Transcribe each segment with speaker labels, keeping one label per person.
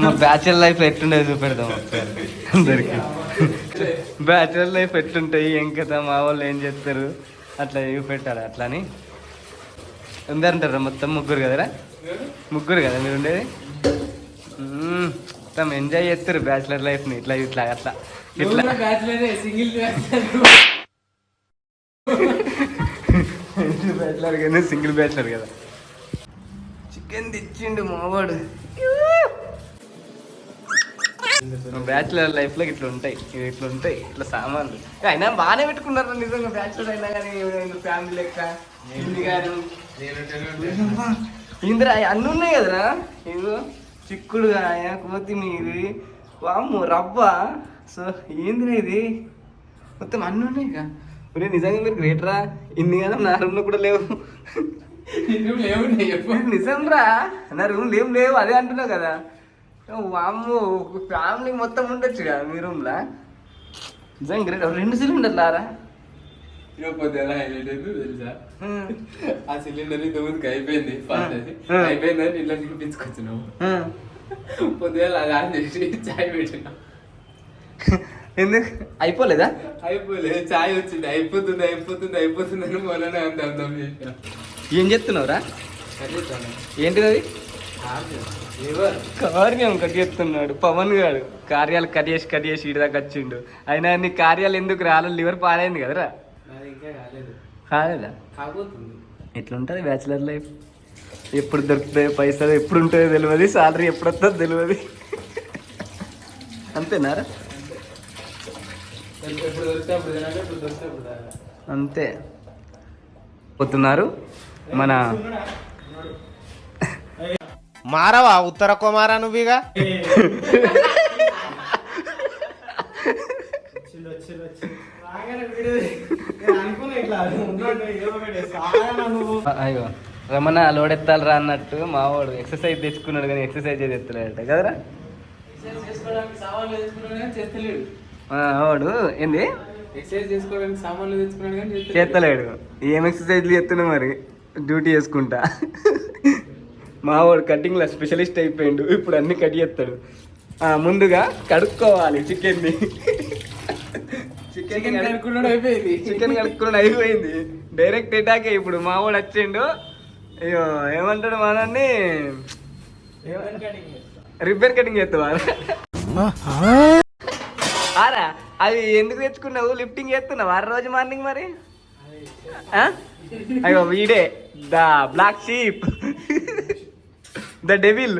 Speaker 1: మా bachelor life ఎట్లుండేది చూపెడతాం అందరికి. Bachelor life ఎట్లుంటాయి ఏం కదా, మా వాళ్ళు ఏం చేస్తారు అట్లా చూపెట్టాలి. అట్లా అని అందరంటారా? మొత్తం ముగ్గురు కదరా? ముగ్గురు కదా మీరు ఉండేది? మొత్తం ఎంజాయ్ చేస్తారు బ్యాచులర్ లైఫ్ని. ఇట్లా ఇట్లా అట్లా ఇట్లా బ్యాచులర్ కానీ సింగిల్ బ్యాచులర్ కదా. చికెన్ తెచ్చిండు మావాడు. బ్యాచులర్ లైఫ్ లో ఇట్లా ఉంటాయి, ఇట్లా సామాన్లు. అయినా బాగానే పెట్టుకున్నారు నిజంగా బ్యాచులర్ అయినా కానీ ఫ్యామిలీ లెక్క. ఇందిరా అన్నీ ఉన్నాయి కదరా. ఇదిగో చిక్కుడుగాయ, కొత్తిమీరి, వాము, రవ్వ. సో ఏందిరా ఇది మొత్తం అన్నీ ఉన్నాయి ఇక. నిజంగా మీరు గ్రేటరా. ఇన్ని కదా నా రూమ్లో కూడా లేవు. నిజం రా, నా రూమ్ లేవు అదే అంటున్నావు కదా. వాము ఫ్యామిలీ మొత్తం ఉండొచ్చు కదా మీ రూమ్లా. నిజంగా గ్రేట్. 2 సిలిండర్లు ఆరా.
Speaker 2: ఎలా హైలైట్ అయింది తెలుసా? ఆ సిలిండర్ ఇంతకుముందుకు అయిపోయిందని ఇట్లా చూపించుకొచ్చినావు. పొద్దుగా అది ఆన్ చేసి చాయ్ పెట్టినావు.
Speaker 1: ఎందుకు అయిపోలేదా?
Speaker 2: అయిపోలేదు, చాయ్ వచ్చింది. అయిపోతుంది అని మొన్ననే అర్థం చేసిన.
Speaker 1: ఏం చెప్తున్నావురా? ఏంటిది అది? కార్యం కట్ చేస్తున్నాడు పవన్ గారు. కార్యాలు కట్ చేసి ఇటు దాకా వచ్చిండు. అయినా నీ కార్యాలు ఎందుకు రాలేదు? లివర్ పాడైంది కదరా? కాలేదా? ఎట్లుంటుంది బ్యాచులర్ లైఫ్? ఎప్పుడు దొరుకుతాయి పైసలు, ఎప్పుడు ఉంటుందో తెలియదు, సాలరీ ఎప్పుడు వస్తుందో తెలియదు. అంతేనారా? అంతే. పోతున్నారు మన
Speaker 3: మారవా ఉత్తర కుమారా నువ్వుగా.
Speaker 1: అయ్యో రమణ లోడెత్తాలి రా అన్నట్టు మావాడు ఎక్సర్సైజ్ తెచ్చుకున్నాడు కానీ ఎక్సర్సైజ్ ఎత్తులేట కదరా. వాడు ఏంది చేస్తలేడు. ఏం ఎక్సర్సైజ్లు చేస్తున్నా మరి డ్యూటీ చేసుకుంటా. మావాడు కటింగ్లో స్పెషలిస్ట్ అయిపోయిండు. ఇప్పుడు అన్ని కట్ చేస్తాడు. ముందుగా కడుక్కోవాలి చికెన్ని. చికెన్ కడుక్కున్నాడు అయిపోయింది. డైరెక్ట్ అటాకే. ఇప్పుడు మావాడు వచ్చిండు. అయ్యో ఏమంటాడు మనల్ని, రిబ్బన్ కటింగ్ చేస్తావా? ఆరా అవి ఎందుకు తెచ్చుకున్నావు? లిఫ్టింగ్ చేస్తున్నావు 6 రోజు మార్నింగ్ మరి. అయ్యో వీడే the black sheep, the devil.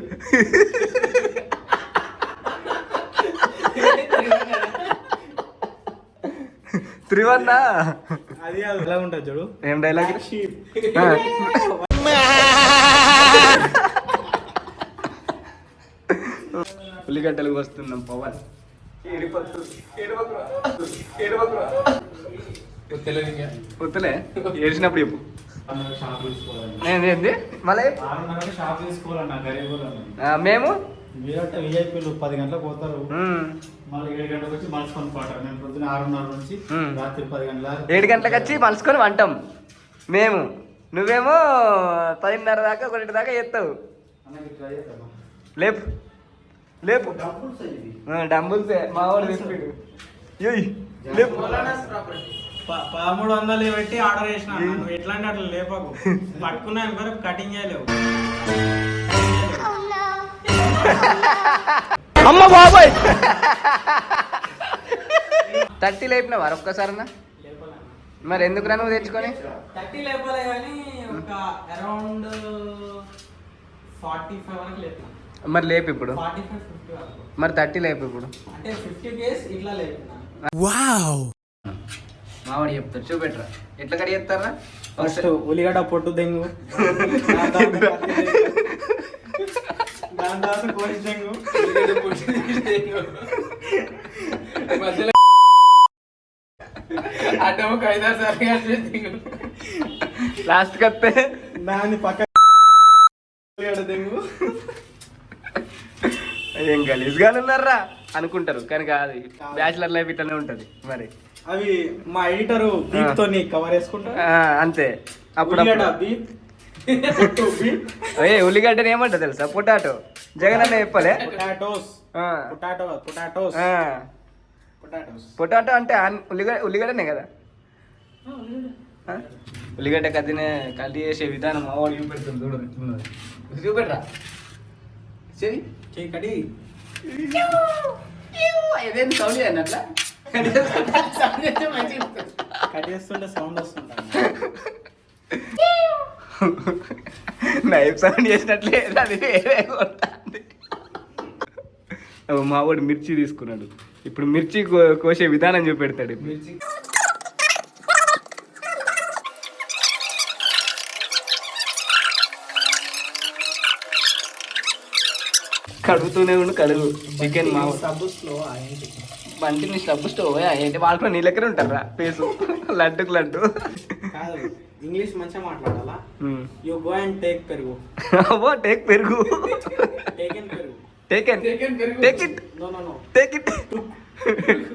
Speaker 1: త్రివన్న
Speaker 3: అది ఎలా ఉంటుంది చూడు.
Speaker 1: ఏం డైలాగ్? ఉల్లిగడ్డలు వస్తున్నాం పవన్. పొత్తులే ఏడ్చినప్పుడు చెప్పు. ఏంది మళ్ళీ మేము
Speaker 3: మీరంటే విఐపీలు 10 గంటలకు పోతారు, మళ్ళీ 7 గంటలకు వచ్చి మలుసుకొని పోతారు. నేను పొద్దున 6:30 నుంచి రాత్రి 10 గంటల
Speaker 1: 7 గంటలకు వచ్చి మలుసుకొని వంటాం మేము. నువ్వేమో 10:30 దాకా 1 దాకా చేస్తావు. లేపు లేపు డంబుల్సే మా వాడు తెచ్చిపోయాడు. లేపు
Speaker 3: 1300 పెట్టి ఆర్డర్ చేసిన. ఎట్లాంటి అట్లా లేపకు, పట్టుకున్నా వరకు కటింగ్ చేయలేవు.
Speaker 1: అమ్మ బాబాయ్ 30 లేపినావా ఒక్కసారన్నా? మరి ఎందుకురా నువ్వు తెచ్చుకొని?
Speaker 3: 30 లేపలే కానీ ఒక అరౌండ్ 45 వరకు లేపినా.
Speaker 1: మరి లేపు ఇప్పుడు.
Speaker 3: 45-50 వరకు.
Speaker 1: మరి 30 లేపు ఇప్పుడు.
Speaker 3: అంటే 50 కేస్ ఇట్లా లేపినా.
Speaker 1: వావ్. మావాడు చెప్తారు చూపెట్టరా ఎట్లా కడి చేస్తారా?
Speaker 3: ఫస్ట్ ఉల్లిగడ్డ పొట్టు దెంగు, దాని తర్వాత కోసి దెంగు,
Speaker 1: లాస్ట్ కత్తే
Speaker 3: దాని పక్క దెంగు.
Speaker 1: ఏం గలీజ్గా ఉన్నారా అనుకుంటారు కానీ కాదు. బ్యాచిలర్ లైఫ్ ఇట్లానే ఉంటది. మరి
Speaker 3: అవి మా ఎడిటర్ బీప్ తోని కవర్ చేసుకుంటా.
Speaker 1: అంతే. అప్పుడు
Speaker 3: బీప్
Speaker 1: ఏ ఉల్లిగడ్డని ఏమంటా తెలుసా? పొటాటో. జగన్ అన్న చెప్పలే.
Speaker 3: పొటాటోస్
Speaker 1: ఆ.
Speaker 3: పొటాటోస్
Speaker 1: ఆ.
Speaker 3: పొటాటోస్
Speaker 1: పొటాటో అంటే ఉల్లిగడ్డనే కదా. ఆ? ఉల్లిగడ్డ కత్తినే కల్తీ చేసే విధానం మా వాడు చూపెడుతుంది చూడు. ఎట్లున్నది. చూపెట్టరా చెయ్యి
Speaker 3: కడి
Speaker 1: ఏదైనా సౌండ్ చేయండి అట్లా.
Speaker 3: కట్ చేస్తుంటే సౌండ్ వస్తుంటా.
Speaker 1: నైఫ్ సౌండ్ చేసినట్లే అది వేరే కొడుతుంది. మా వాడు మిర్చి తీసుకున్నాడు. ఇప్పుడు మిర్చి కోసే విధానం చూపెడతాడు. మిర్చి కడుగుతూనే ఉండు. కడుగు చికెన్ మా బంటిని స్టబ్ స్టవ్ ఏంటి వాళ్ళతో నీ లెక్కనే ఉంటారా ఫేసు లడ్డుకు లడ్డు.
Speaker 3: కాదు ఇంగ్లీష్ మంచిగా మాట్లాడాలా. యు గో అండ్ టేక్ పెరుగు.
Speaker 1: అవ్వో టేక్ పెరుగు.
Speaker 3: టేకెన్ పెరుగు.
Speaker 1: Taken take it.
Speaker 3: No no no
Speaker 1: take it.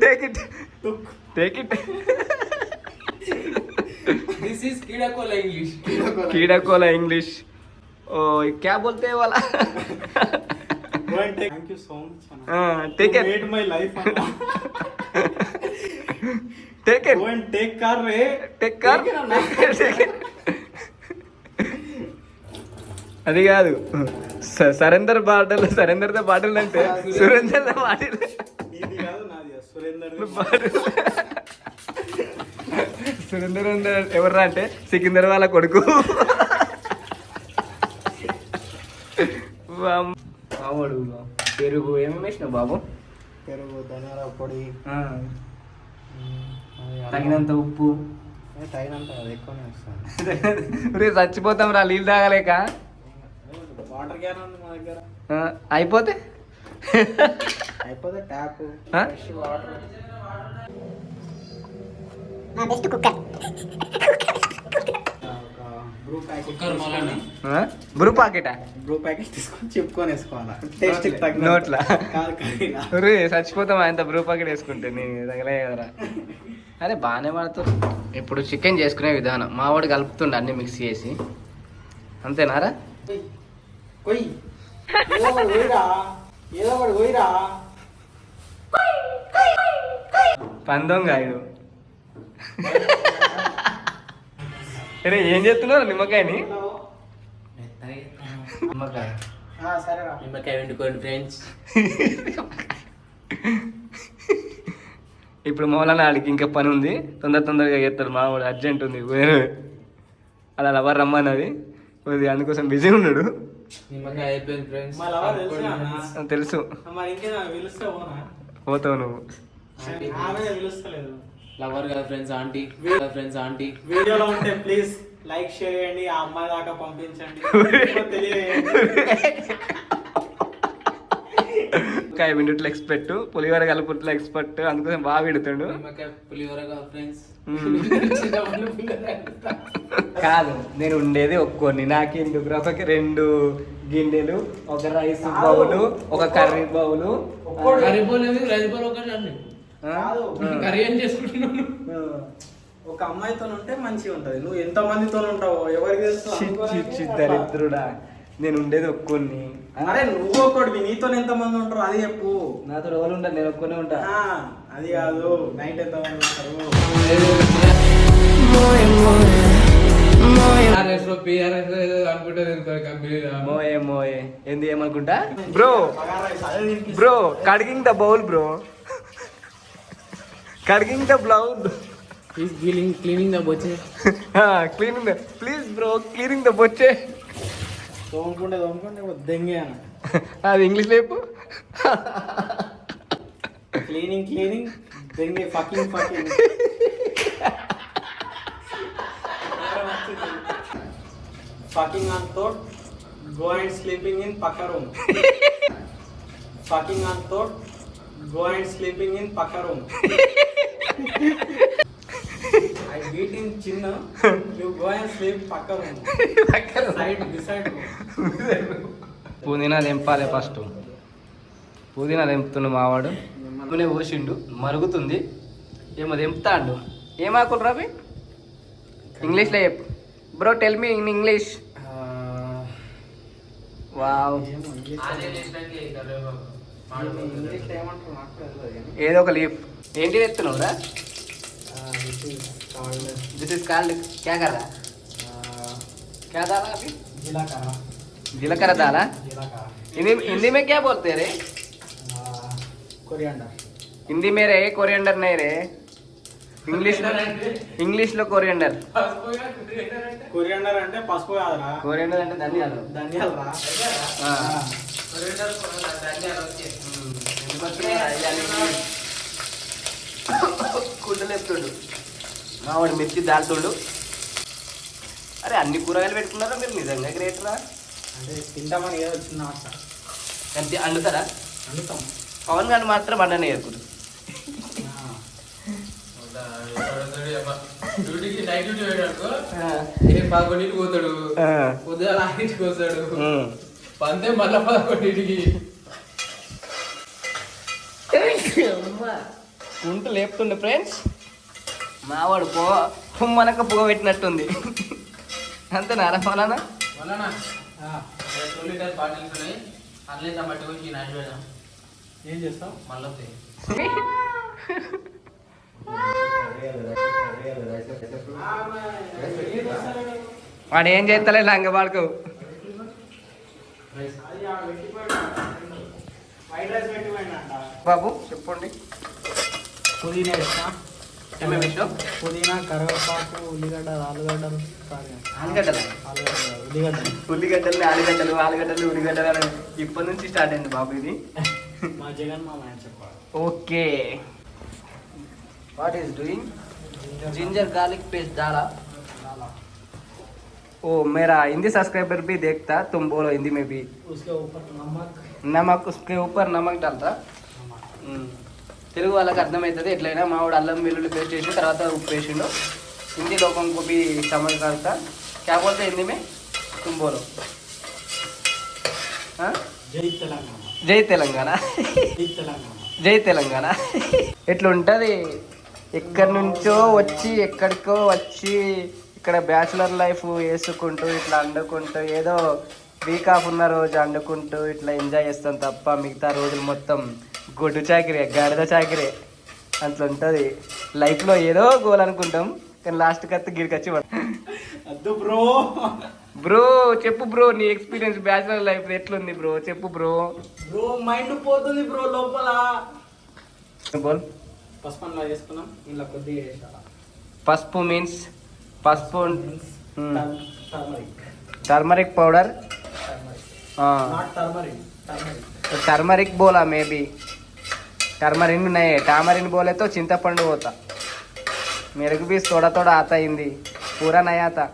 Speaker 1: Take it.
Speaker 3: Took.
Speaker 1: Take it.
Speaker 2: This is कीड़ा कोला इंग्लिश.
Speaker 1: कीड़ा कोला इंग्लिश. ओ क्या बोलते हैं वाला?
Speaker 3: Go and take. Thank you so much.
Speaker 1: take
Speaker 3: You
Speaker 1: it.
Speaker 3: made my life.
Speaker 1: take it.
Speaker 3: Go and take car, re.
Speaker 1: Take car. అది కాదు సరేందర్ ద బాటిల్ అంటే సురేందర్ ద బాటిల్.
Speaker 3: ఇది కాదు నాది సురేందర్
Speaker 1: సురేందర్ ఎవర్రా అంటే సికిందర్ వాళ్ళ కొడుకు. మావాడు పెరుగు ఏమేమి వేసినావు బాబు?
Speaker 3: పెరుగు, ధనియాల పొడి,
Speaker 1: తగినంత ఉప్పు.
Speaker 3: తగినంత ఎక్కువనే వస్తుంది.
Speaker 1: రే చచ్చిపోతాం రా నీళ్ళు తాగలేక.
Speaker 3: వాటర్ క్యాన్ ఉంది మా దగ్గర.
Speaker 1: అయిపోతే
Speaker 3: ట్యాప్ వాటర్.
Speaker 1: బ్రూ ప్యాకెటా?
Speaker 3: బ్రూ ప్యాకెట్ తీసుకొని చెప్పుకొని వేసుకోవాలా టేస్ట్ తగ్గ
Speaker 1: నోట్లా.
Speaker 3: కాదు
Speaker 1: రే చచ్చిపోతాం ఆయన బ్రూ ప్యాకెట్ వేసుకుంటే. నేను తగలే కదరా. అరే బాగానే పడుతుంది. ఇప్పుడు చికెన్ చేసుకునే విధానం మా వాడు కలుపుతుండే అన్ని మిక్స్ చేసి. అంతేనారా? పందొంగాయుడు. అరే ఏం చేస్తున్నావు నిమ్మకాయని? నిమ్మకాయ
Speaker 3: సరేరా.
Speaker 2: నిమ్మకాయ వండుకోండి ఫ్రెండ్స్.
Speaker 1: ఇప్పుడు మౌలానా ఆడికి ఇంకా పని ఉంది. తొందరగా చేస్తాడు మావాడు. అర్జెంట్ ఉంది వేరే అలా లవర్ రమ్మన్నది. కొద్దిగా అందుకోసం బిజీ ఉన్నాడు.
Speaker 2: నిమ్మకాయ అయిపోయింది ఫ్రెండ్స్.
Speaker 1: తెలుసు. పోతావు నువ్వు.
Speaker 2: లవర్ కదా ఫ్రెండ్స్. ఆంటీ
Speaker 3: వీడియోలో ఉంటే ప్లీజ్ లైక్ షేర్ చేయండి. ఆ అమ్మాయి దాకా పంపించండి.
Speaker 1: కాయ విండుట్లో ఎక్స్పెక్ట్, పులిహోర కలుపుట్లో ఎక్స్పెక్ట్. అందుకోసం బాగా విడుతాడు.
Speaker 2: నిమ్మకాయ పులిహోర కదా ఫ్రెండ్స్.
Speaker 1: కాదు నేను ఉండేది ఒక్కొని. నాకెందుకు ఒకకి 2 గిన్నెలు, ఒక రైస్ బౌలు, ఒక curry bowl.
Speaker 2: Curry bowl rice bowl ఒకటి కర్రీ ఏం చేసుకుంటున్నాను.
Speaker 3: ఒక అమ్మాయితో ఉంటే మంచిగా ఉంటది. నువ్వు ఎంత మందితో ఉంటావు ఎవరికి తెలుసు?
Speaker 1: దరిద్రుడా. నేను ఉండేది ఒక్కొని.
Speaker 3: అరే నువ్వు ఒక్కడివి, నీతో ఎంత మంది ఉంటారు అది చెప్పు.
Speaker 1: నాతో ఎవరు ఉంటారు? నేను ఒక్కనే ఉంటా.
Speaker 3: అది కాదు, నైట్ ఎంత మంది ఉంటారు?
Speaker 1: మోయే ఏంది ఏమనుకుంటా? బ్రో కడిగింగ్ ద బౌల్ బ్రో. కడిగింగ్ ద బ్లౌజ్.
Speaker 2: క్లీనింగ్ ద బొచ్చే.
Speaker 1: Cleaning the please bro cleaning the బొచ్చే.
Speaker 3: తోముకుంటే దెంగే అన్న.
Speaker 1: అది ఇంగ్లీష్ లేపు.
Speaker 3: క్లీనింగ్ దెంగే fucking. Fucking on thought, go and sleeping in Paka room. Fucking on thought, go and sleeping in Paka room. I beat in Chinna, you go and sleep Paka room. Beside room.
Speaker 1: పుదీనా తెంపాలి first. పుదీనా తెంపుతుండు మావాడు. నూనె పోసిండు, మరుగుతుంది. ఏమో తెంపుతాడు. ఏమాకులు రవి? ఇంగ్లీష్లో చెప్పు bro. Tell me in English. Wow.
Speaker 2: Onion వేసినాకే కరివేపాకు
Speaker 3: ఇంగ్లీష్లో ఏమంటారు నాకు కూడా తెలియదు కానీ.
Speaker 1: ఏదో ఒక లీఫ్ ఏంటి ఎత్తున్నావురా? దిస్ ఇస్ కాల్డ్ క్యా కర్రా? क्या दाल अभी?
Speaker 3: జీలకర్ర.
Speaker 1: जीलकर्रा दाल है?
Speaker 3: జీలకర్ర.
Speaker 1: हिंदी में क्या बोलते हैं रे?
Speaker 3: కొరియాండర్.
Speaker 1: हिंदी में रे कोरिएंडर नहीं रे, इंग्लिश లో कोरिएंडर.
Speaker 3: కొరియాండర్ అంటే పసుపు కాదురా.
Speaker 1: कोरिएंडर అంటే ధనియాలు.
Speaker 3: ధనియాలు రా.
Speaker 1: ఆ. కుండలు ఎత్తుడు మావాడు మిర్చి దాల్తుడు. అరే అన్ని కూరగాయలు పెట్టుకున్నారా మీరు? నిజంగా గ్రేటరా.
Speaker 3: అంటే తింటామని ఏదో చిన్న ఆశ.
Speaker 1: అంతే అండుతారా?
Speaker 3: అందుతాం.
Speaker 1: పవన్ గారు మాత్రం అండనే ఏరుకుడు.
Speaker 2: డ్యూటీకి నైట్ డ్యూటీ పోయాడు ఏ 11కి పోతాడు, పొద్దున 6కి వస్తాడు, పంతే మళ్ళా 11కి.
Speaker 1: కుంట లేపుతుండే ఫ్రెండ్స్. మావాడు మనకు పొగ పెట్టినట్టుంది. అంతేనా ఫలానా?
Speaker 2: మళ్ళా 2 లీటర్ బాటిల్స్ ఉన్నాయి, అందులో పట్టుకొచ్చి నాటి పెడదాం.
Speaker 3: ఏం చేస్తాం
Speaker 2: మళ్ళీ
Speaker 1: వాడు ఏం చేస్తలే లంగ వాడుకో. బాబు చెప్పండి.
Speaker 3: పుదీనా వేస్తా.
Speaker 1: ఏమేమి ఇష్టం?
Speaker 3: పుదీనా, కరివేపాకు, ఉల్లిగడ్డ, ఆలుగడ్డలు.
Speaker 1: ఆలుగడ్డలు ఉల్లిగడ్డలు ఆలుగడ్డలు ఉల్లిగడ్డలు అని ఇప్పటి నుంచి స్టార్ట్ అయింది బాబు ఇది.
Speaker 3: మా జగన్ మామ చెప్పాలి.
Speaker 1: Okay, what is doing? Ginger garlic paste डाला. ओ मेरा हिंदी सब्सक्राइबर भी देखता, तुम बोलो हिंदी में भी.
Speaker 3: उसके ऊपर
Speaker 1: नमक उसके ऊपर नमक डालता. తెలుగు వాళ్ళకి అర్థమవుతుంది ఎట్లయినా. మావాడు అల్లం వెల్లుల్లి పేస్ట్ చేసి తర్వాత ఉప్పు వేసిండు. హిందీ లోకం को भी समझ करता. क्या बोलते हिंदी में? तुम बोलो.
Speaker 3: జై తెలంగాణ.
Speaker 1: జై తెలంగాణ.
Speaker 3: జై తెలంగాణ.
Speaker 1: జై తెలంగాణ. ఎట్లుంటుంది? ఎక్కడి నుంచో వచ్చి ఎక్కడికో వచ్చి ఇక్కడ బ్యాచులర్ లైఫ్ వేసుకుంటూ ఇట్లా అండుకుంటూ ఏదో వీక్ ఆఫ్ ఉన్న రోజు అండుకుంటూ ఇట్లా ఎంజాయ్ చేస్తాం తప్ప మిగతా రోజులు మొత్తం గొడ్డు చాకిరే, గాడిద చాకిరే. అట్లా ఉంటుంది లైఫ్లో. ఏదో గోల్ అనుకుంటాం కానీ లాస్ట్కి వస్తే గిరికొచ్చి
Speaker 3: అద్దు బ్రో.
Speaker 1: బ్రో చెప్పు బ్రో, నీ ఎక్స్పీరియన్స్ బ్యాచులర్ లైఫ్ ఎట్లుంది బ్రో? చెప్పు బ్రో.
Speaker 3: బ్రో మైండ్ పోతుంది బ్రో లోపల.
Speaker 1: బోల్.
Speaker 3: పసుపన్లా చేసుకున్నాం, ఇలా కొద్దిగా వేసాలా.
Speaker 1: పసుపు మీన్స్ పసుపు
Speaker 3: turmeric.
Speaker 1: Turmeric powder.
Speaker 3: Not turmeric.
Speaker 1: Turmeric बोला मैं भी. टर्मरिन नहीं, टामरिन बोले तो चिंतापंडु होता. मेरे को भी थोड़ा थोड़ा आता हिंदी, पूरा नहीं आता.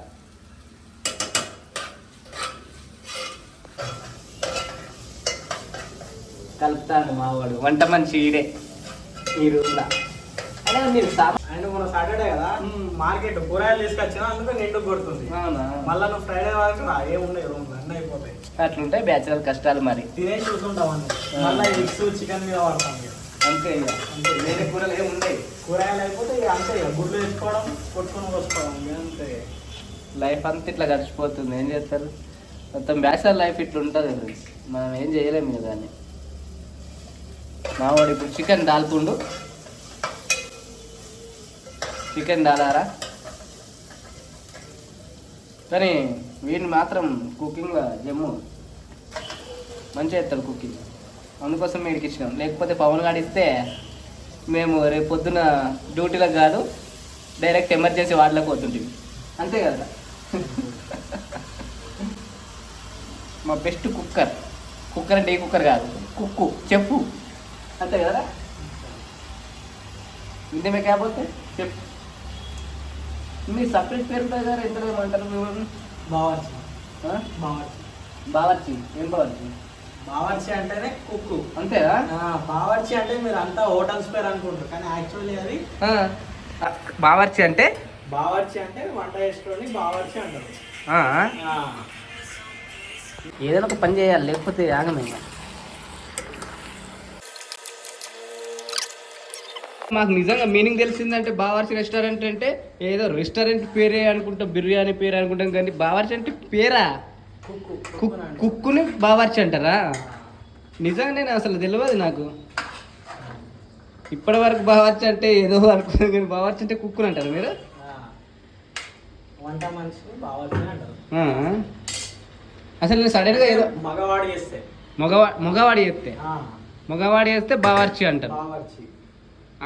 Speaker 1: కలుపుతాను మావాడు వంట మనిషి ఈడే ఈ రూమ్లో. అదే మీరు
Speaker 3: అండ్ మన సాటర్డే కదా మార్కెట్ కూరగాయలు తీసుకొచ్చినా అందుకే నిండు కొడుతుంది. మళ్ళీ నువ్వు ఫ్రైడే వరకు ఏముండే రూమ్ అన్నీ అయిపోతాయి.
Speaker 1: అట్లుంటాయి బ్యాచులర్ కష్టాలు. మరి
Speaker 3: తినేసి చూస్తుంటాం అన్నీ. మళ్ళీ ఎగ్స్ చికెన్ మీద వాడతాం.
Speaker 1: అంతే ఇక వేరే కూరలు ఏమి ఉండవు.
Speaker 3: కూరగాయలు అయిపోతే ఇక అంతే ఇక గుడ్లు వేసుకోవడం, కొట్టుకొని పోసుకోవడం అంతే.
Speaker 1: లైఫ్ అంతా ఇట్లా గడిచిపోతుంది. ఏం చేస్తారు? మొత్తం బ్యాచులర్ లైఫ్ ఇట్లా ఉంటుంది ఫ్రెండ్స్. మనం ఏం చేయలేము కదా అని. మావాడు ఇప్పుడు చికెన్ దాల్తుండు. చికెన్ దాలారా కానీ వీడిని మాత్రం కుకింగ్లో జమ్ము మంచిగా చేస్తాడు కుకింగ్. అందుకోసం వీడికి ఇచ్చినాం. లేకపోతే పవన్ గారు ఇస్తే మేము రేపు పొద్దున డ్యూటీలకు కాదు డైరెక్ట్ ఎమర్జెన్సీ వార్డులకు పోతుంటివి. అంతే కదా. మా బెస్ట్ కుక్కర్. కుక్కర్ అంటే ఏ కుక్కర్ కాదు, కుక్కు చెప్పు. అంతే కదా. ఇంతే మే క్యా బోల్తే చెప్పు. మీ సపరేట్ పేరు ఉంటుంది కదా, ఎంత ఏమంటారు?
Speaker 3: బావర్చి.
Speaker 1: బావర్చి. బావర్చి ఏం బావర్చి?
Speaker 3: బావర్చి అంటేనే కుక్కు.
Speaker 1: అంతేనా?
Speaker 3: బావర్చి అంటే మీరు అంతా హోటల్స్ పేరు అనుకుంటారు కానీ యాక్చువల్లీ అది
Speaker 1: బావర్చి అంటే
Speaker 3: వంట చేసేటోని బావర్చి అంటారు.
Speaker 1: ఏదైనా ఒక పని చేయాలి, లేకపోతే ఆగమే. మాకు నిజంగా మీనింగ్ తెలిసిందంటే బావర్చి రెస్టారెంట్ అంటే ఏదో రెస్టారెంట్ పేరే అనుకుంటాం, బిర్యానీ పేరు అనుకుంటాం కానీ బావర్చి అంటే పేరా? కుక్కుని బావర్చి అంటారా? నిజంగా నేను అసలు తెలియదు నాకు. ఇప్పటి వరకు బావర్చి అంటే ఏదో అనుకున్నాను కానీ బావర్చి అంటే కుక్కుని అంటారు మీరు?
Speaker 3: వంట మనిషి బావర్చి అంటారు.
Speaker 1: అసలు నేను సడన్గా ఏదో
Speaker 3: మగవాడు చేస్తే
Speaker 1: మగవాడి చేస్తే బావర్చి అంటారు.
Speaker 3: బావర్చి.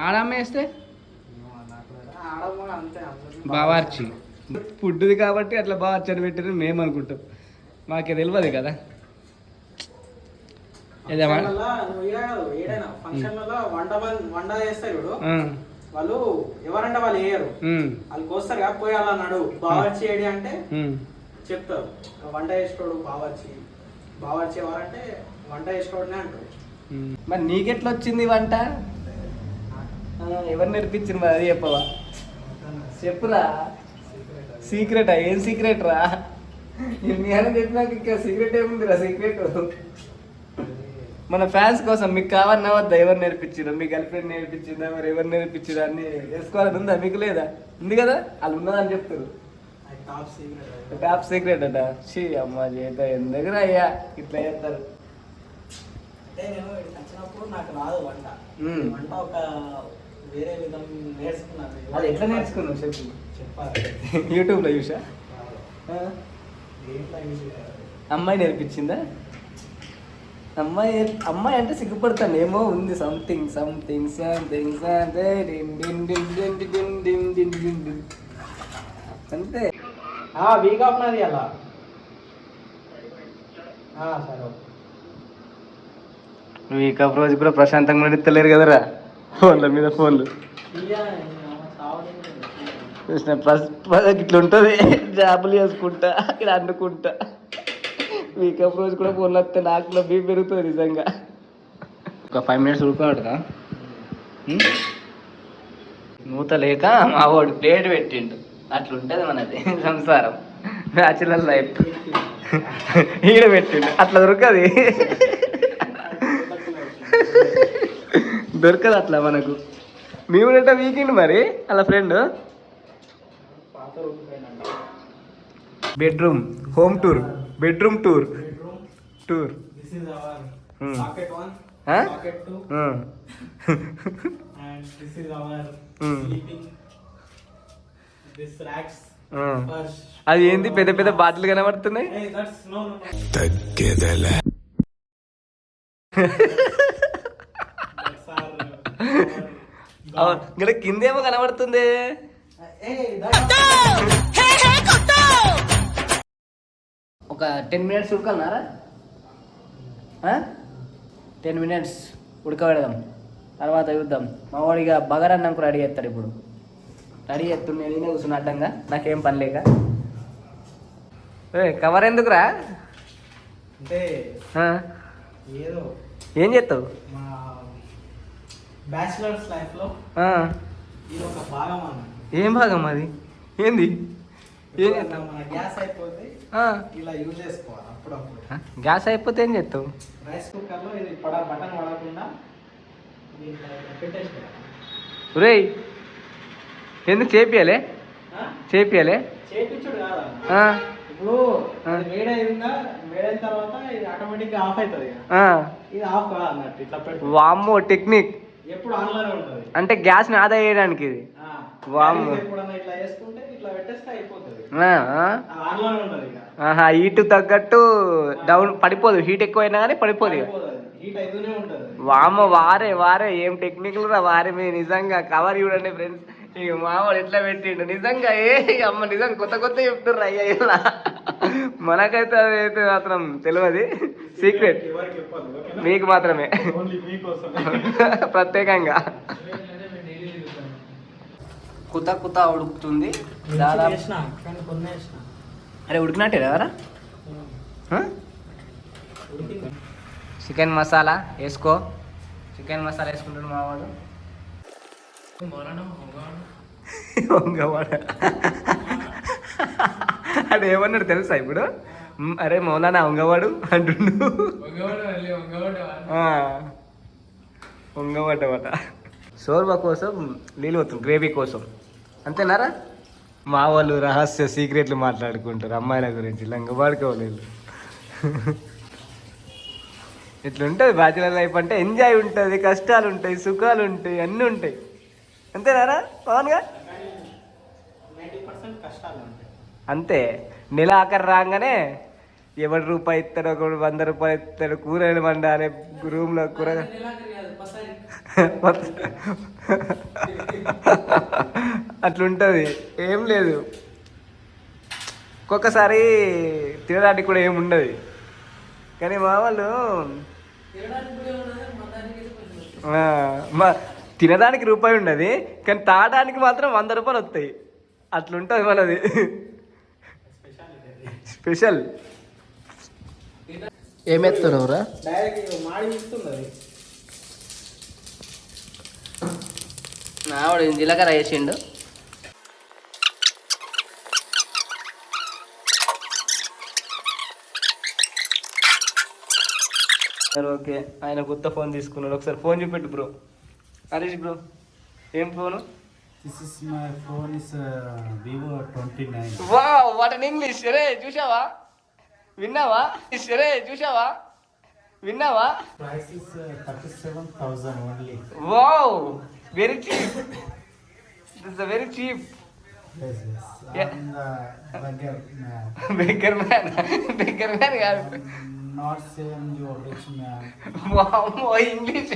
Speaker 1: ఆడమ్మ వేస్తే
Speaker 3: ఆడమ్మ అంతే.
Speaker 1: బావర్చి. ఫుడ్ది కాబట్టి అట్లా బావర్చి అని పెట్టారు మేము అనుకుంటాం. మాకే తెలియదు కదా.
Speaker 3: వంట చేస్తారు వాళ్ళు, ఎవరంటే వాళ్ళు వేయరు, వాళ్ళు కోస్తారు కదా పోయి అలా నడు బావర్చి ఏడి అంటే చెప్తారు. వంట చేసేటోడు బావర్చి. బావర్చి ఎవరంటే వంట చేసేటోడనే అంటారు.
Speaker 1: మరి నీకెట్లా వచ్చింది వంట? ఎవరు నేర్పించింది మరి అది చెప్పవా? చెప్పురా. సీక్రెటా? ఏం సీక్రెట్ రా? మీ అని చెప్పినాక ఇంకా సీక్రెట్ ఏముందిరా? సీక్రెట్ మన ఫ్యాన్స్ కోసం మీకు కావాలన్నా వద్దా? ఎవరు నేర్పించిందా? మీ గర్ల్ ఫ్రెండ్ నేర్పించిందా? మరి ఎవరు నేర్పించిందా అన్ని తెలుసుకోవాలని ఉందా మీకు? లేదా? ఉంది కదా, వాళ్ళు ఉన్నదని చెప్తారు. టాప్ సీక్రెట్ అట. చీ అమ్మ చేత ఎందుకురా అయ్యా ఇట్లా చేస్తారు.
Speaker 3: నేను వచ్చినప్పుడు నాకు రాదు వంట. వంట ఒక వేరే విధం నేర్చుకున్నాను.
Speaker 1: అది ఎట్లా నేర్చుకున్నావు చెప్పు.
Speaker 3: చెప్పాలి.
Speaker 1: యూట్యూబ్లో చూసా? అమ్మాయి నేర్పించిందా? అమ్మాయి అంటే సిగ్గుపడతాను ఏమో ఉంది. సంథింగ్ సంథింగ్ సంథింగ్ అంతే.
Speaker 3: వీక్ ఆఫ్ నాది అలా. సరే.
Speaker 1: వీక్ ఆఫ్ రోజు కూడా ప్రశాంతంగా నడుస్తలేరు కదరా ఫోన్ల మీద ఫోన్లు. ఇట్లా ఉంటుంది, జాబులు చేసుకుంటా ఇలా అండుకుంటా. వీక్ ఆఫ్ రోజు కూడా ఫోన్లు వస్తే నాకు కూడా బీపీ పెరుగుతుంది నిజంగా. ఒక 5 minutes ఉడుకోడుగా. మూత లేక మా వాడు ప్లేట్ పెట్టిండు. అట్లుంటుంది మనది సంసారం, బ్యాచులర్ లైఫ్. ఈడ పెట్టిండు అట్లా దొరకది, దొరకదు అట్లా మనకు. మేము అంటే వీకెండ్ మరి అలా friend bedroom home tour, bedroom tour tour.
Speaker 3: This is our socket 1, socket 2, and this is our sleeping. This racks.
Speaker 1: అది ఏంది పెద్ద పెద్ద బాటిల్ కనబడుతున్నాయి?
Speaker 3: Hey, that's no.
Speaker 1: ఇక్కడ కిందేమో కనబడుతుంది. ఒక 10 minutes ఉడకన్నారా? 10 minutes ఉడకబెడదాం, తర్వాత చూద్దాం. మా వాడిగా బగారన్నం రెడీ చేస్తాడు. ఇప్పుడు రెడీ చేస్తుండే నేనే కూర్చున్నా అడ్డంగా, నాకేం పని లేక. కవర్ ఎందుకురా?
Speaker 3: అంటే ఏదో
Speaker 1: ఏం చేస్తావు?
Speaker 3: మా బ్యాచిలర్స్ లైఫ్ లో ఇది ఒక భాగం అన్న.
Speaker 1: ఏం భాగం అది? ఏంది? ఏం
Speaker 3: మన
Speaker 1: చేస్తావు?
Speaker 3: గ్యాస్ అయిపోతే ఇలా యూజ్ చేసుకోవాలి అప్పుడప్పుడు.
Speaker 1: గ్యాస్ అయిపోతే ఏం చేస్తావు?
Speaker 3: రైస్ కుక్కర్ లో ఇది బటన్ పడకుండా పెట్టేసుకోవాలి.
Speaker 1: రేయ్ ఎందుకు చేపియాలే? చేపియాలే
Speaker 3: చేపించుడు కాదా? ఇప్పుడు వేడైన తర్వాత ఇది ఆటోమేటిక్ గా ఆఫ్ అవుతుంది. ఇది ఆఫ్ కాదు అన్నట్టు, ఇట్లా పెట్టు.
Speaker 1: వామ్మో టెక్నిక్.
Speaker 3: ఎప్పుడు ఆన్లోనే ఉంటుంది.
Speaker 1: అంటే గ్యాస్ ని ఆదా చేయడానికి ఇది. వామ్మో.
Speaker 3: ఎప్పుడన్నా ఇట్లా చేసుకుంటే ఇట్లా పెట్టేస్తే అయిపోతుంది.
Speaker 1: ఆన్లోనే ఉంటుంది ఇక. హీట్ తగ్గట్టు డౌన్ పడిపోదు, హీట్ ఎక్కువైనా కానీ పడిపోదు.
Speaker 3: హీట్ అయితేనే ఉంటుంది.
Speaker 1: వామ్మో వారే వారే ఏం టెక్నిక్లు రా వారే. మీ నిజంగా కవర్ చూడండి ఫ్రెండ్స్. ఇక మావాడు ఎట్లా పెట్టిండు నిజంగా. అమ్మ నిజంగా కొత్త కొత్త చెప్తుర్రు అయ్యా. ఇలా మనకైతే అదైతే మాత్రం తెలియదు, సీక్రెట్ మీకు మాత్రమే ప్రత్యేకంగా. కుత కుత ఉడుకుతుంది దాదాపు. అరే ఉడికినట్టే ఎవరా? చికెన్ మసాలా వేసుకో. చికెన్ మసాలా వేసుకుంటాడు మావాడు. అది ఏమన్నాడు తెలుసా ఇప్పుడు? అరే మౌలానా వంగవాడు అంటుండు. వంగవాడమాట. షోర్బా కోసం నీళ్ళు పోతుంది, గ్రేవీ కోసం. అంతేనారా? మా వాళ్ళు రహస్య సీక్రెట్లు మాట్లాడుకుంటారు అమ్మాయిల గురించి, లంగబాడుకోవాలి. ఇట్లుంటుంది బ్యాచులర్ లైఫ్ అంటే ఎంజాయ్ ఉంటుంది, కష్టాలు ఉంటాయి, సుఖాలు ఉంటాయి, అన్నీ ఉంటాయి. అంతేనారా పవన్గా?
Speaker 3: 90% కష్టాలు ఉంటాయి.
Speaker 1: అంతే. నెల ఆఖరి రాగానే ఎవడు రూపాయి ఇస్తాడు, ఒకడు 100 రూపాయలు ఇస్తాడు, కూరగాయలు వండాలి రూమ్లో కూరగాయలు. అట్లుంటుంది, ఏం లేదు. ఒక్కొక్కసారి తినడానికి కూడా ఏమి ఉండదు. కానీ మా వాళ్ళు తినడానికి రూపాయి ఉండదు, కానీ తాగడానికి మాత్రం 100 రూపాయలు వస్తాయి. అట్లుంటుంది మనది స్పెషల్. ఏమెత్తాడురా?
Speaker 3: డైరెక్ట్ మాడి ఇస్తుంది అది.
Speaker 1: నావాడు జీలకర్ర వేసిండు. ఓకే, ఆయన కొత్త ఫోన్ తీసుకున్నాడు. ఒకసారి ఫోన్ చూపెట్టు బ్రో. హరీష్ బ్రో, ఏం phone?
Speaker 4: This is my phone is Vivo 29.
Speaker 1: Wow, what in English రే, చూసావా? విన్నావా? రే, చూసావా? విన్నావా?
Speaker 4: Price is 37,000 only.
Speaker 1: Wow, very cheap. This is very cheap.
Speaker 4: Yes, yes.
Speaker 1: Yeah.
Speaker 4: I'm the beggar man.
Speaker 1: Beggar man. Beggar man కాదు.
Speaker 4: Not saying you are rich man.
Speaker 1: వామ్మో, ఇంగ్లీష్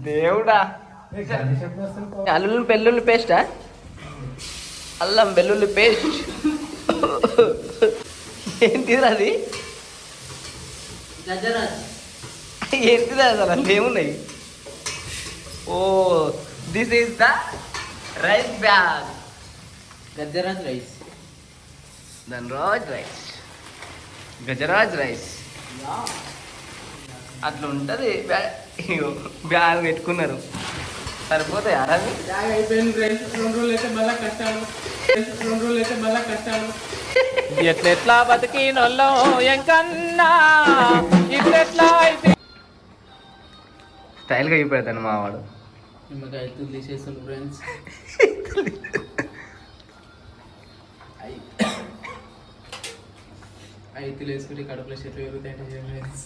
Speaker 1: దేవుడా. అల్లుల్లి వెల్లుల్లి పేస్టా? అల్లం వెల్లుల్లి పేస్ట్. ఏంటిది అది? ఏంటిది అసలు? అంటే ఏమున్నాయి? ఓ, this is the rice bag.
Speaker 2: Gajraj rice,
Speaker 1: Dhanraj rice, Gajraj rice. అట్లా ఉంటుంది. బ్యాగ్ పెట్టుకున్నారు, సరిపోతాయి అరవి.
Speaker 3: బ్యాగ్ అయిపోయింది ఫ్రెండ్స్. 2 రోజులు అయితే మళ్ళీ కష్టాలు. 2 రోజులు అయితే మళ్ళీ కష్టాలు.
Speaker 2: ఎట్లా బతికినోళ్ళో ఎంకన్నా ఇట్లెట్లా అయితే.
Speaker 1: స్టైల్గా అయిపోతాను మా వాడు.
Speaker 2: నిమ్మకాయ తీసేస్తాను ఫ్రెండ్స్. అయితే వేసుకుంటే కడుపులో చెట్లు పెరుగుతాయి ఫ్రెండ్స్.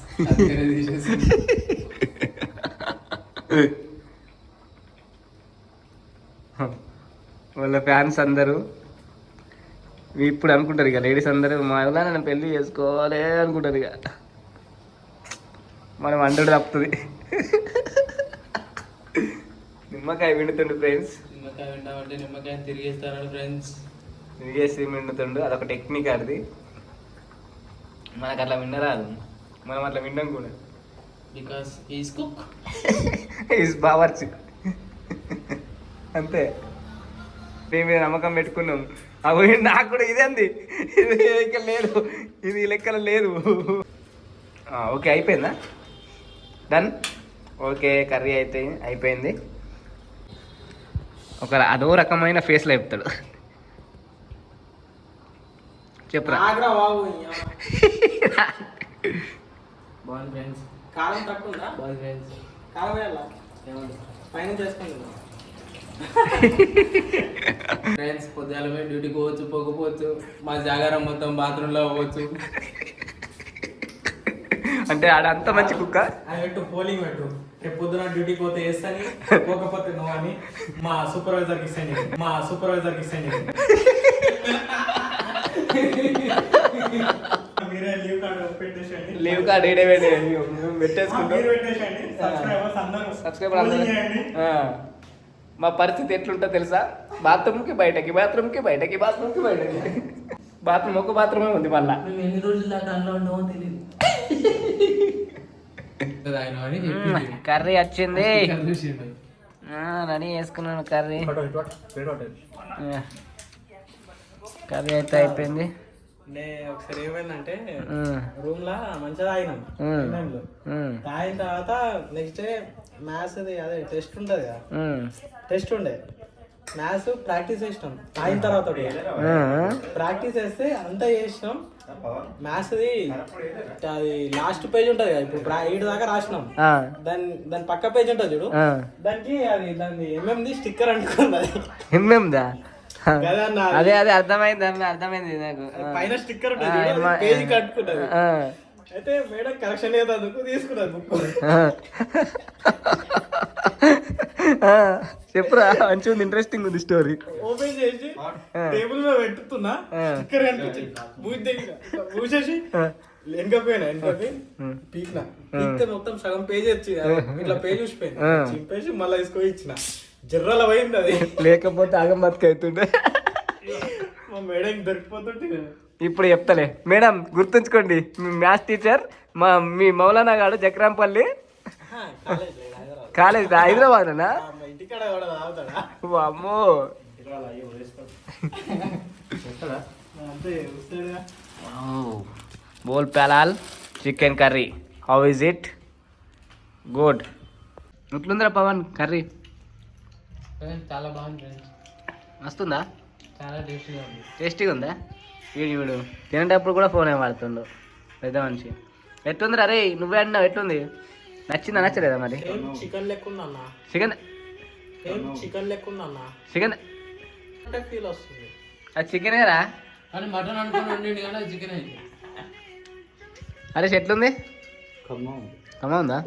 Speaker 1: వాళ్ళ ఫ్యాన్స్ అందరూ ఇప్పుడు అనుకుంటారు ఇక, లేడీస్ అందరూ మా ఇలా నన్ను పెళ్ళి చేసుకోవాలి అనుకుంటారు ఇక. మనం అండడు తప్పుతుంది. నిమ్మకాయ విండుతుండు ఫ్రెండ్స్.
Speaker 2: నిమ్మకాయ వింటామంటే నిమ్మకాయ తిరిగేస్తాడు ఫ్రెండ్స్.
Speaker 1: తిరిగేసి విండుతుండు, అదొక టెక్నిక్. అది మనకు అట్లా వినరాదు, మనం అట్లా విండం కూడా.
Speaker 2: Because is cook,
Speaker 1: is Bawarchi. అంతే. దీని మీద నమ్మకం పెట్టుకున్నాం. అవి నాకు కూడా ఇదే అంది, ఇది లెక్క లేదు, ఇది లెక్కలు లేదు. ఓకే, అయిపోయిందా? డన్. ఓకే, కర్రీ అయితే అయిపోయింది. అదో రకమైన ఫేస్లో చెప్తాడు. చెప్పురా.
Speaker 2: బాగుంది ఫ్రెండ్స్.
Speaker 3: కారం తక్కువ ఉందా?
Speaker 2: బాగుంది ఫ్రెండ్స్.
Speaker 3: కారం వేయాలా? పైన చేసుకుంటున్నా
Speaker 2: ఫ్రెండ్స్. పొద్దుగాల పోయి డ్యూటీకి పోవచ్చు, పోకపోవచ్చు. మా జాగారం మొత్తం బాత్రూంలో పోవచ్చు.
Speaker 1: అంటే ఆడంతా మంచి కుక్క.
Speaker 3: అది పెట్టు, పోలింగ్ పెట్టు. రేపు పొద్దున డ్యూటీకి పోతే వేస్తాని, పోకపోతే నువ్వు అని మా సూపర్వైజర్కి ఇస్తాను. మీరే
Speaker 1: లీవ్ కార్డ్ ఏడే పెట్టేసుకుంటాం. సబ్స్క్రైబర్ అందరూ. మా పరిస్థితి ఎట్లుంటో తెలుసా? బాత్రూమ్కి బయటకి, బాత్రూమ్కి బయటకి, బాత్రూమ్కి బయటకి. బాత్రూమ్ ఒక బాత్రూమే ఉంది మళ్ళా.
Speaker 2: మేము ఎన్ని రోజులు దాకా అందులో ఉండమో తెలియదు.
Speaker 1: కర్రీ వచ్చింది, రెడీ చేసుకున్నాను. కర్రీ అయితే అయిపోయింది.
Speaker 3: ఒకసారి ఏమైందంటే రూమ్ లా మంచిగా తాగినాం. తాగిన తర్వాత నెక్స్ట్ డే మ్యాథ్స్ అదే టెస్ట్ ఉంటది కదా, టెస్ట్ ఉండే మ్యాథ్స్ ప్రాక్టీస్ చేసినాం. తాగిన తర్వాత ప్రాక్టీస్ చేస్తే అంతా చేసినాం. మ్యాథ్స్ అది లాస్ట్ పేజ్ ఉంటది కదా, ఇప్పుడు 8 దాకా రాసినాం. దాని పక్క పేజ్ ఉంటది చూడు, దానికి అది దాని ఎంఎంది స్టిక్కర్ అంటుకుంది. అది
Speaker 1: ఎంఎందా?
Speaker 3: కదా అన్న,
Speaker 1: అదే అదే అర్థమైంది అన్న, అర్థమైంది నాకు.
Speaker 3: పైన స్టిక్కర్
Speaker 1: ఆ, ఏమ-
Speaker 3: పేజీ కట్టుకున్నది.
Speaker 1: ఆ.
Speaker 3: అయితే మేడం కరెక్షన్ చేసేందుకు తీసుకున్నది బుక్.
Speaker 1: ఆ, చెప్పురా, మంచిగా ఉంది, ఇంట్రెస్టింగ్ ఉంది స్టోరీ.
Speaker 3: ఓపెన్ చేసి టేబుల్ మీద పెట్టుతున్నా, స్టిక్కర్ కనిపించింది. మూసేసి వెనకపోయినా పీక్నా, పీక్తే మొత్తం సగం పేజ్ వచ్చి ఇట్లా పేజ్ చూసిపోయింది. చింపేసి మళ్ళీ తీసుకొని ఇచ్చిన, జర్రల పోయింది అది.
Speaker 1: లేకపోతే ఆగం బతుకైతుండే.
Speaker 3: మా మేడం దొరికిపోతుంటే
Speaker 1: ఇప్పుడు చెప్తలే మేడం, గుర్తుంచుకోండి, మీ మ్యాథ్స్ టీచర్ మీ మౌలానా గారు జక్రాంపల్లి కాలేజ్ హైదరాబాద్నా?
Speaker 3: మా ఇంటికాడ కూడా తాగుతాడా?
Speaker 1: అమ్మో.
Speaker 3: అంతే వస్తాడుగా.
Speaker 1: బోల్ ప్యాలాల్ chicken curry, how is it? Good. ఎట్లుందిరా పవన్ కర్రీ?
Speaker 2: చాలా బాగుంది ఫ్రెండ్స్,
Speaker 1: వస్తుందా?
Speaker 2: చాలా టేస్టీగా ఉంది.
Speaker 1: టేస్టీగా ఉందా? వీడు తినేటప్పుడు కూడా ఫోన్ ఏం వాడుతుండు పెద్ద మనిషి. ఎట్లుందిరా రే, నువ్వే అన్నావు, ఎట్లుంది? నచ్చిందా నచ్చలేదా మరి?
Speaker 3: ఏం చికెన్ లెక్కుంది అన్న,
Speaker 1: చికెన్
Speaker 3: ఏం చికెన్ లెక్కుంది అన్న
Speaker 1: చికెన్
Speaker 3: అంటే ఫీల్ వస్తుంది.
Speaker 1: అది చికెనేరా?
Speaker 2: కానీ మటన్ అనుకుని వండింది కానీ అది చికెన్ అయింది.
Speaker 1: అరే ఎట్లుంది? కమ్మా ఉందా?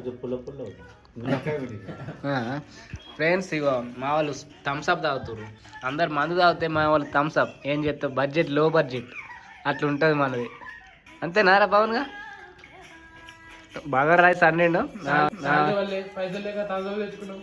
Speaker 1: ఫ్రెండ్స్, ఇగో మా వాళ్ళు థమ్స్ అప్ తాగుతారు, అందరు మందు తాగితే మా వాళ్ళు థమ్స్ అప్. ఏం చేస్తావు, బడ్జెట్ లో బడ్జెట్ అట్లా ఉంటుంది మనది. అంతేనారా పవన్గా? బాగా రైస్ అన్నిండు.
Speaker 2: పైసలు లేక తాజాలు తెచ్చుకున్నావు.